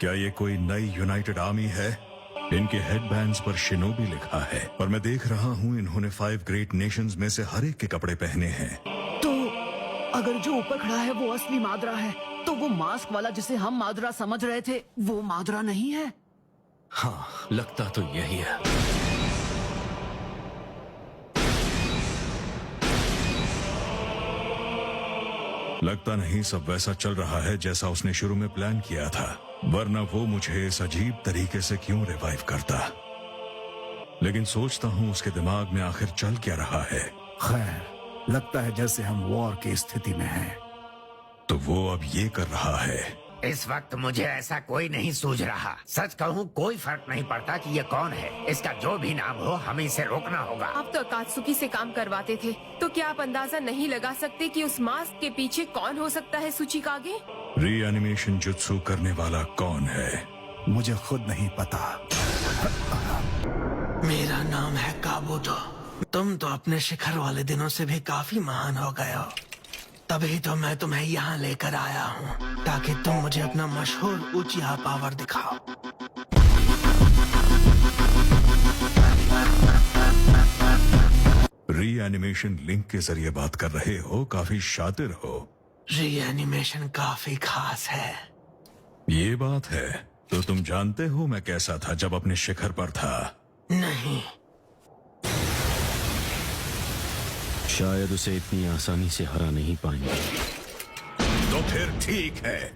क्या ये कोई नई यूनाइटेड आर्मी है? इनके हेडबैंड्स पर शिनोबी लिखा है, पर मैं देख रहा हूँ इन्होंने 5 ग्रेट नेशंस में से हर एक के कपड़े पहने हैं। तो अगर जो ऊपर खड़ा है वो असली मादरा है, तो वो मास्क वाला जिसे हम मादरा समझ रहे थे वो मादरा नहीं है। हाँ, लगता तो यही है। लगता नहीं सब वैसा चल रहा है जैसा उसने शुरू में प्लान किया था, वरना वो मुझे इस अजीब तरीके से क्यों रिवाइव करता। लेकिन सोचता हूँ उसके दिमाग में आखिर चल क्या रहा है। खैर, लगता है जैसे हम वॉर की स्थिति में हैं। तो वो अब ये कर रहा है। इस वक्त मुझे ऐसा कोई नहीं सूझ रहा। सच कहूँ कोई फर्क नहीं पड़ता कि ये कौन है। इसका जो भी नाम हो, हमें इसे रोकना होगा। आप तो अकात्सुकी से काम करवाते थे, तो क्या आप अंदाजा नहीं लगा सकते कि उस मास्क के पीछे कौन हो सकता है सुचिकागे? रीएनिमेशन जुत्सु करने वाला कौन है? मुझे खुद नहीं पता। मेरा नाम है काबूतो। तुम तो अपने शिखर वाले दिनों से भी काफी महान हो गए हो। तभी तो मैं तुम्हें यहाँ लेकर आया हूँ, ताकि तुम मुझे अपना मशहूर ऊंचिया पावर दिखाओ। रीएनिमेशन लिंक के जरिए बात कर रहे हो, काफी शातिर हो। रीएनिमेशन काफी खास है। ये बात है। तो तुम जानते हो मैं कैसा था जब अपने शिखर पर था? नहीं। शायद उसे इतनी आसानी से हरा नहीं पाएंगे। तो फिर ठीक है।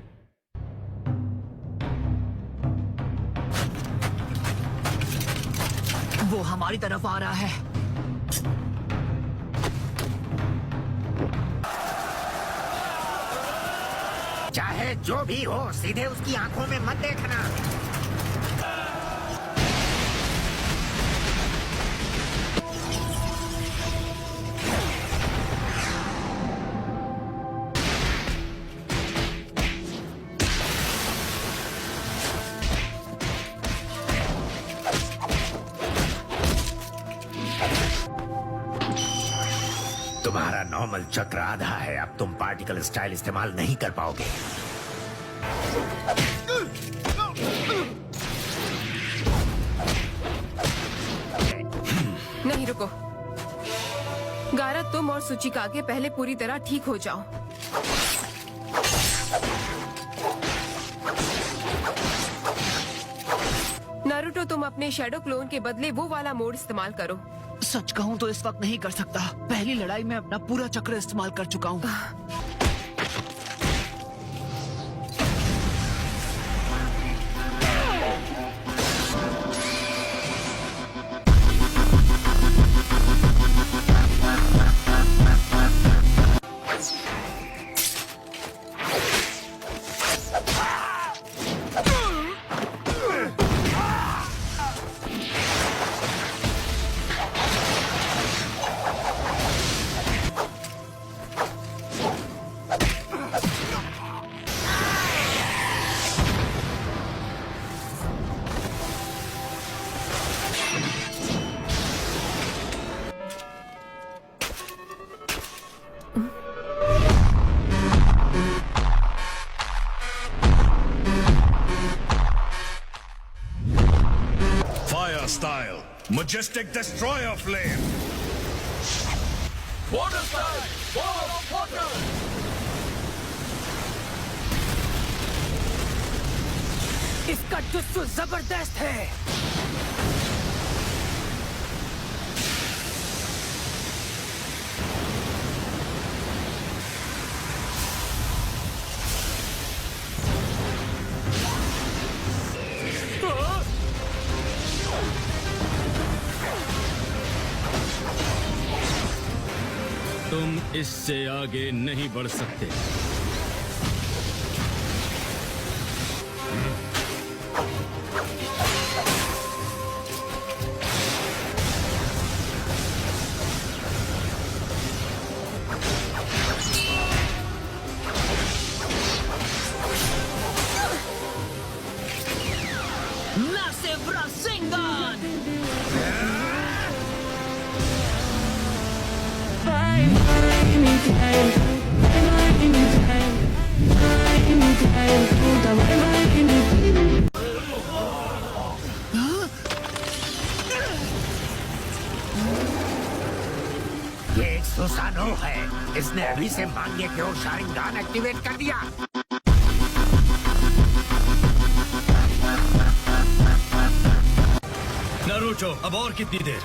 वो हमारी तरफ आ रहा है। चाहे जो भी हो, सीधे उसकी आंखों में मत देखना। तुम्हारा नॉर्मल चक्र आधा है। अब तुम पार्टिकल स्टाइल इस्तेमाल नहीं कर पाओगे। नहीं, रुको। गारा, तुम और सुचिकागे पहले पूरी तरह ठीक हो जाओ। नारुतो, तुम अपने शैडो क्लोन के बदले वो वाला मोड इस्तेमाल करो। सच कहूँ तो इस वक्त नहीं कर सकता। पहली लड़ाई में अपना पूरा चक्र इस्तेमाल कर चुका हूँ। Style, majestic destroyer flame. Water style, wall of water. इसका जुत्सु जबरदस्त है। तुम इससे आगे नहीं बढ़ सकते। Massive Rasengan! Am I in time? इसने अभी से मांगे की ओर शारिंगान एक्टिवेट कर दिया। नारुतो, अब और कितनी देर?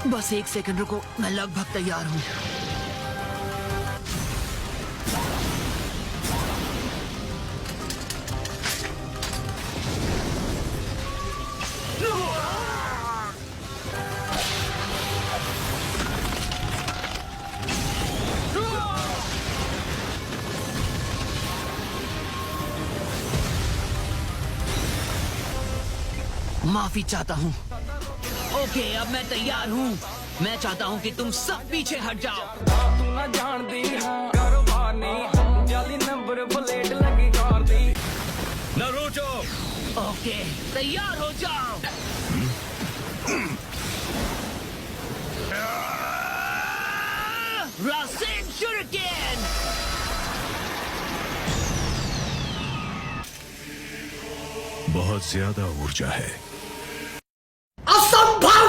बस 1 सेकंड रुको, मैं लगभग तैयार हूँ। माफी चाहता हूँ। ओके, अब मैं तैयार हूँ। मैं चाहता हूँ कि तुम सब पीछे हट जाओ। तू ना जानदी हां कारोबार नहीं जाली नंबर प्लेट लगी कार दी। नारुतो! ओके, तैयार हो जाओ। रासेन शuriken! बहुत ज्यादा ऊर्जा है। असंभव!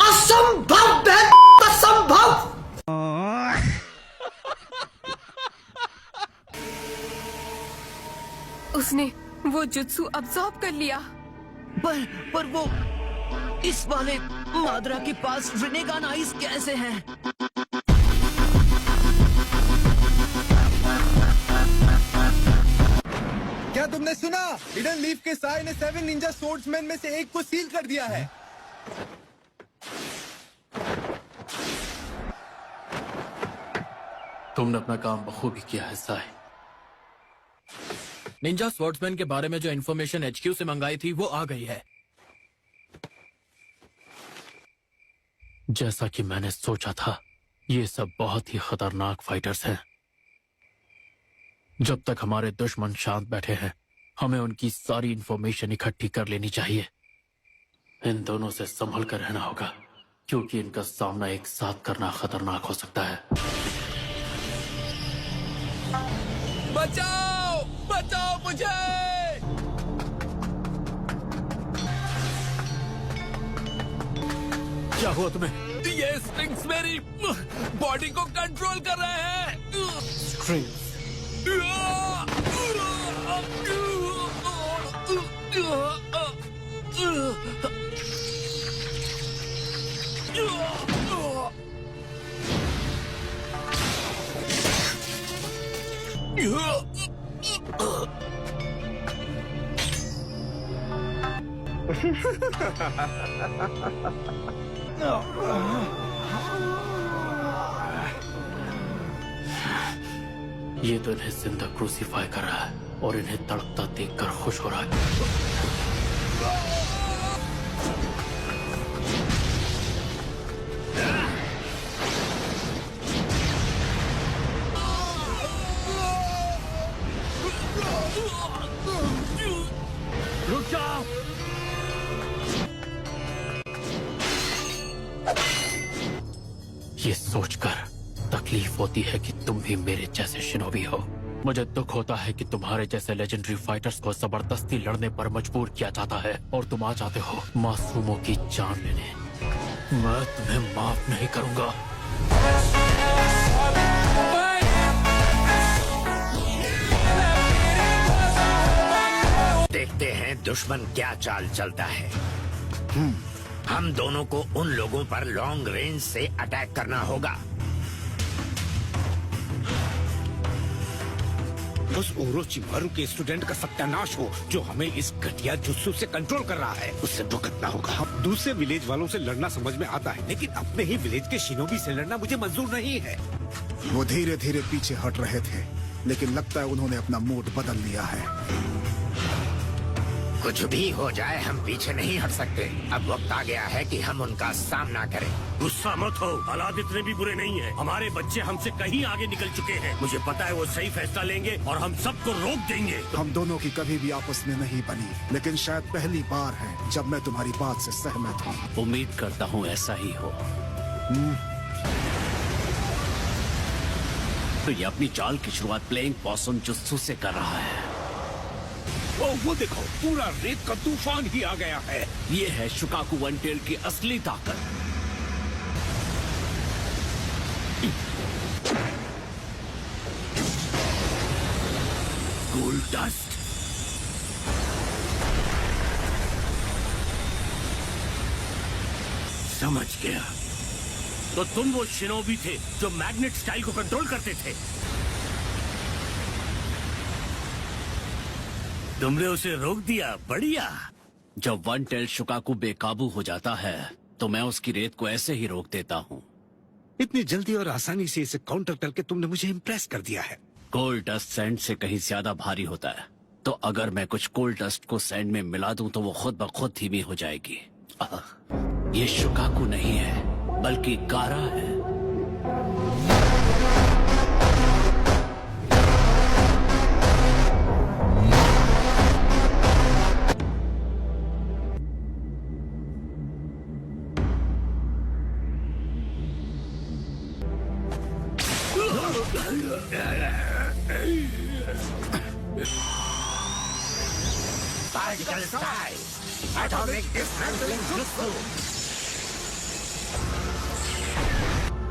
असंभव! असंभव! उसने वो जुत्सु अब्सॉर्ब कर लिया। पर वो इस वाले माद्रा के पास रिनेगान आइस कैसे हैं? क्या तुमने सुना? हिडन लीफ के साय ने 7 निंजा सोर्ड्समैन में से एक को सील कर दिया है। तुमने अपना काम बखूबी किया है साई। निंजा स्वॉर्ड्समैन के बारे में जो इन्फॉर्मेशन HQ से मंगाई थी वो आ गई है। जैसा कि मैंने सोचा था, ये सब बहुत ही खतरनाक फाइटर्स हैं। जब तक हमारे दुश्मन शांत बैठे हैं, हमें उनकी सारी इन्फॉर्मेशन इकट्ठी कर लेनी चाहिए। इन दोनों से संभल कर रहना होगा, क्योंकि इनका सामना एक साथ करना खतरनाक हो सकता है। बचाओ! बचाओ मुझे! क्या हुआ तुम्हें? ये स्ट्रिंग्स मेरी बॉडी को कंट्रोल कर रहे हैं। स्ट्रिंग्स? ये तो इन्हें जिंदा क्रूसीफाई कर रहा है और इन्हें तड़पता देखकर खुश हो रहा है। रुक जाओ! ये सोचकर तकलीफ होती है कि तुम भी मेरे जैसे शिनोबी हो। मुझे दुख होता है कि तुम्हारे जैसे लेजेंडरी फाइटर्स को जबरदस्ती लड़ने पर मजबूर किया जाता है और तुम आ जाते हो मासूमों की जान लेने। मैं तुम्हें माफ नहीं करूंगा। देखते हैं दुश्मन क्या चाल चलता है। हम दोनों को उन लोगों पर लॉन्ग रेंज से अटैक करना होगा। उस ओरोचिमारू के स्टूडेंट का सत्यानाश हो जो हमें इस घटिया जुत्सु से कंट्रोल कर रहा है। उससे भुगतना होगा। दूसरे विलेज वालों से लड़ना समझ में आता है, लेकिन अपने ही विलेज के शिनोबी से लड़ना मुझे मंजूर नहीं है। वो धीरे धीरे पीछे हट रहे थे, लेकिन लगता है उन्होंने अपना मूड बदल लिया है। कुछ भी हो जाए हम पीछे नहीं हट सकते। अब वक्त आ गया है कि हम उनका सामना करें। गुस्सा मत हो, हालात इतने भी बुरे नहीं हैं। हमारे बच्चे हमसे कहीं आगे निकल चुके हैं। मुझे पता है वो सही फैसला लेंगे और हम सबको रोक देंगे। हम दोनों की कभी भी आपस में नहीं बनी, लेकिन शायद पहली बार है जब मैं तुम्हारी बात से सहमत हूँ। उम्मीद करता हूँ ऐसा ही हो। तो ये अपनी चाल की शुरुआत प्लेइंग पॉसम जुत्सु से कर रहा है। वो देखो, पूरा रेत का तूफान ही आ गया है। ये है शुकाकू वन टेल की असली ताकत। डस्ट। समझ गया। तो तुम वो शिनोबी थे जो मैग्नेट स्टाइल को कंट्रोल करते थे। तुमने उसे रोक दिया, बढ़िया। जब वन टेल शुकाकू बेकाबू हो जाता है तो मैं उसकी रेत को ऐसे ही रोक देता हूँ। इतनी जल्दी और आसानी से इसे काउंटर करके तुमने मुझे इम्प्रेस कर दिया है। कोल डस्ट सैंड से कहीं ज्यादा भारी होता है, तो अगर मैं कुछ कोल डस्ट को सैंड में मिला दूं तो वो खुद ब खुद धीमी हो जाएगी। ये शुकाकू नहीं है बल्कि गारा है। Particle style. Atomic dismantling jutsu.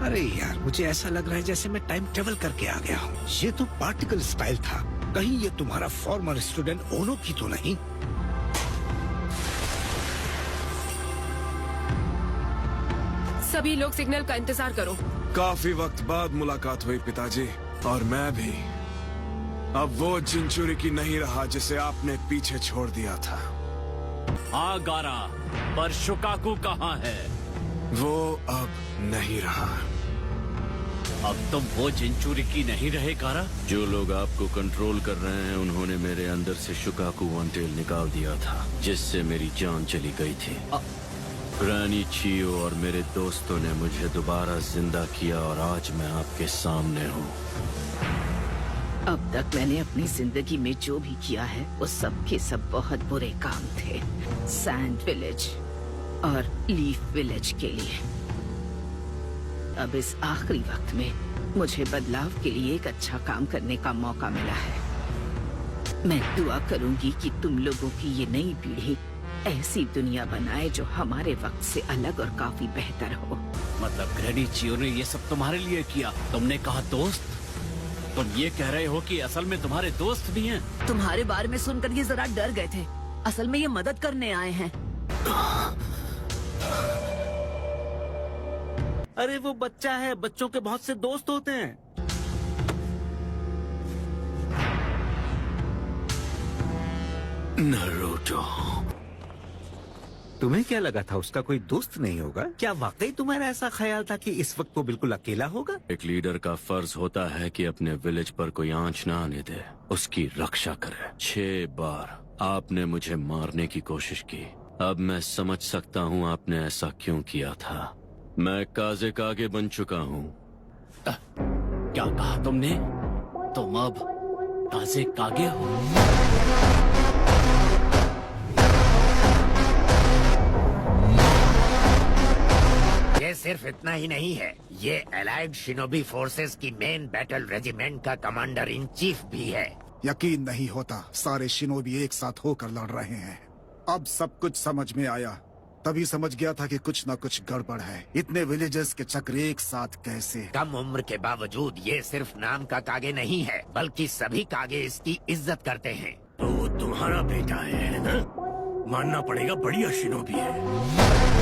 अरे यार, मुझे ऐसा लग रहा है जैसे मैं टाइम ट्रेवल करके आ गया हूँ। ये तो पार्टिकल स्टाइल था। कहीं ये तुम्हारा फॉर्मर स्टूडेंट ओनो की तो नहीं? सभी लोग सिग्नल का इंतजार करो। काफी वक्त बाद मुलाकात हुई पिताजी, और मैं भी अब वो जिंचुरिकी नहीं रहा जिसे आपने पीछे छोड़ दिया था। हाँ गारा, पर शुकाकू कहाँ है? वो अब नहीं रहा। अब तुम वो जिंचुरिकी नहीं रहे गारा? जो लोग आपको कंट्रोल कर रहे हैं उन्होंने मेरे अंदर से शुकाकू वन टेल निकाल दिया था, जिससे मेरी जान चली गई थी। ग्रैनी चियो और मेरे दोस्तों ने मुझे दोबारा जिंदा किया और आज मैं आपके सामने हूँ। अब तक मैंने अपनी जिंदगी में जो भी किया है वो सब के सब बहुत बुरे काम थे, सैंड विलेज और लीफ विलेज के लिए। अब इस आखिरी वक्त में मुझे बदलाव के लिए एक अच्छा काम करने का मौका मिला है। मैं दुआ करूंगी कि तुम लोगों की ये नई पीढ़ी ऐसी दुनिया बनाए जो हमारे वक्त से अलग और काफी बेहतर हो। मतलब ग्रैनी चियो ने ये सब तुम्हारे लिए किया? तुमने कहा दोस्त? तुम ये कह रहे हो कि असल में तुम्हारे दोस्त भी हैं? तुम्हारे बारे में सुनकर ये जरा डर गए थे, असल में ये मदद करने आए हैं। अरे वो बच्चा है, बच्चों के बहुत से दोस्त होते हैं। नारुतो, तुम्हें क्या लगा था उसका कोई दोस्त नहीं होगा? क्या वाकई तुम्हारा ऐसा ख्याल था कि इस वक्त वो बिल्कुल अकेला होगा? एक लीडर का फर्ज होता है कि अपने विलेज पर कोई आंच ना आने दे, उसकी रक्षा करे। 6 बार आपने मुझे मारने की कोशिश की। अब मैं समझ सकता हूँ आपने ऐसा क्यों किया था। मैं काजे कागे बन चुका हूँ। क्या कहा तुमने? तुम अब काजे कागे हो? ये सिर्फ इतना ही नहीं है, ये एलाइड शिनोबी फोर्सेस की मेन बैटल रेजिमेंट का कमांडर इन चीफ भी है। यकीन नहीं होता, सारे शिनोबी एक साथ होकर लड़ रहे हैं। अब सब कुछ समझ में आया। तभी समझ गया था कि कुछ न कुछ गड़बड़ है। इतने विलेजर्स के चक्र एक साथ कैसे? कम उम्र के बावजूद ये सिर्फ नाम का कागे नहीं है, बल्कि सभी कागे इसकी इज्जत करते हैं। तो वो तुम्हारा बेटा है ना? मानना पड़ेगा, बढ़िया शिनोबी है।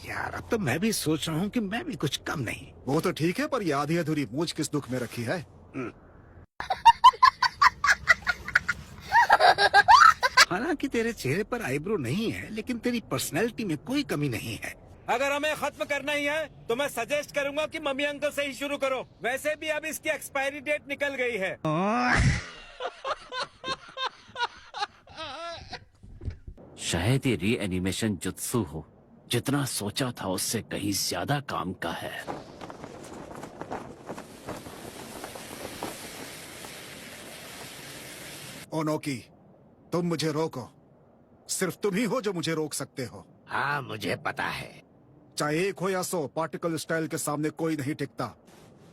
यार, अब तो मैं भी सोच रहा हूँ कि मैं भी कुछ कम नहीं। वो तो ठीक है, पर ये आधी अधूरी मूंछ किस दुख में रखी है? हालांकि तेरे चेहरे पर आईब्रो नहीं है, लेकिन तेरी पर्सनैलिटी में कोई कमी नहीं है। अगर हमें खत्म करना ही है तो मैं सजेस्ट करूंगा कि मम्मी अंकल से ही शुरू करो। वैसे भी अब इसकी एक्सपायरी डेट निकल गई है। शायद ये री एनिमेशन जुत्सु हो। जितना सोचा था उससे कहीं ज्यादा काम का है। ओनोकी, तुम मुझे रोको। सिर्फ तुम ही हो जो मुझे रोक सकते हो। हाँ, मुझे पता है। चाहे 1 हो या 100, पार्टिकल स्टाइल के सामने कोई नहीं टिकता।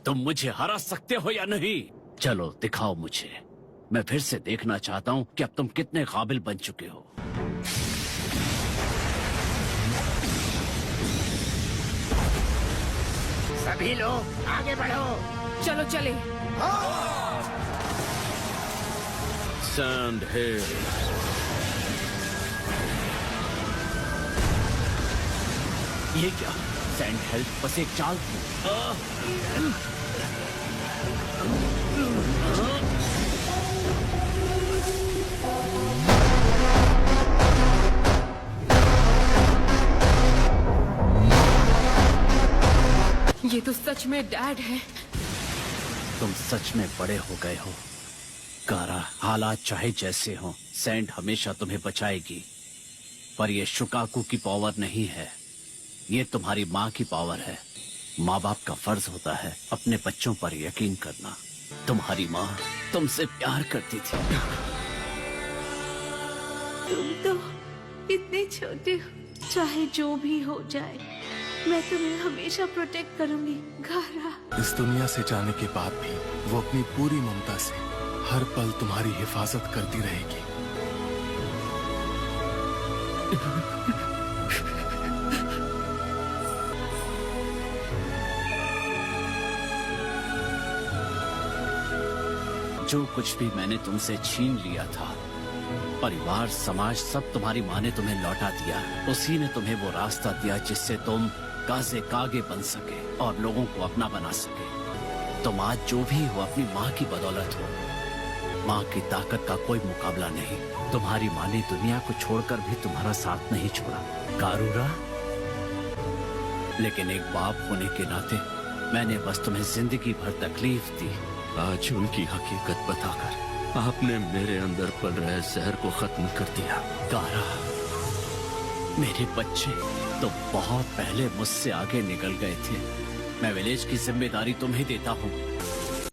तुम मुझे हरा सकते हो या नहीं? चलो दिखाओ मुझे। मैं फिर से देखना चाहता हूँ कि अब तुम कितने काबिल बन चुके हो। सभी लोग आगे बढ़ो। चलो चले। सैंड हिल। ये क्या? सैंड हेल्थ बस एक चाल थी। ये तो सच में डैड है। तुम सच में बड़े हो गए हो कारा। हालात चाहे जैसे हों, सैंड हमेशा तुम्हें बचाएगी। पर ये शुकाकू की पावर नहीं है, ये तुम्हारी माँ की पावर है। माँ बाप का फर्ज होता है अपने बच्चों पर यकीन करना। तुम्हारी माँ तुमसे प्यार करती थी। तुम तो इतने छोटे हो, चाहे जो भी हो जाए मैं तुम्हें हमेशा प्रोटेक्ट करूंगी गारा। इस दुनिया से जाने के बाद भी वो अपनी पूरी ममता से हर पल तुम्हारी हिफाजत करती रहेगी। जो कुछ भी मैंने तुमसे छीन लिया था, परिवार समाज सब तुम्हारी माँ ने तुम्हें लौटा दिया। उसी ने तुम्हें वो रास्ता दिया जिससे तुम काज़े कागे बन सके और लोगों को अपना बना सके। तुम आज जो भी हो अपनी माँ की बदौलत हो। माँ की ताकत का कोई मुकाबला नहीं। तुम्हारी माँ ने दुनिया को छोड़कर भी तुम्हारा साथ नहीं छोड़ा कारूरा। लेकिन एक बाप होने के नाते मैंने बस तुम्हें जिंदगी भर तकलीफ दी। आज उनकी हकीकत बताकर आपने मेरे अंदर पल रहे जहर को खत्म कर दिया। कारा, मेरे बच्चे तो बहुत पहले मुझसे आगे निकल गए थे। मैं विलेज की जिम्मेदारी तुम्हें देता हूँ।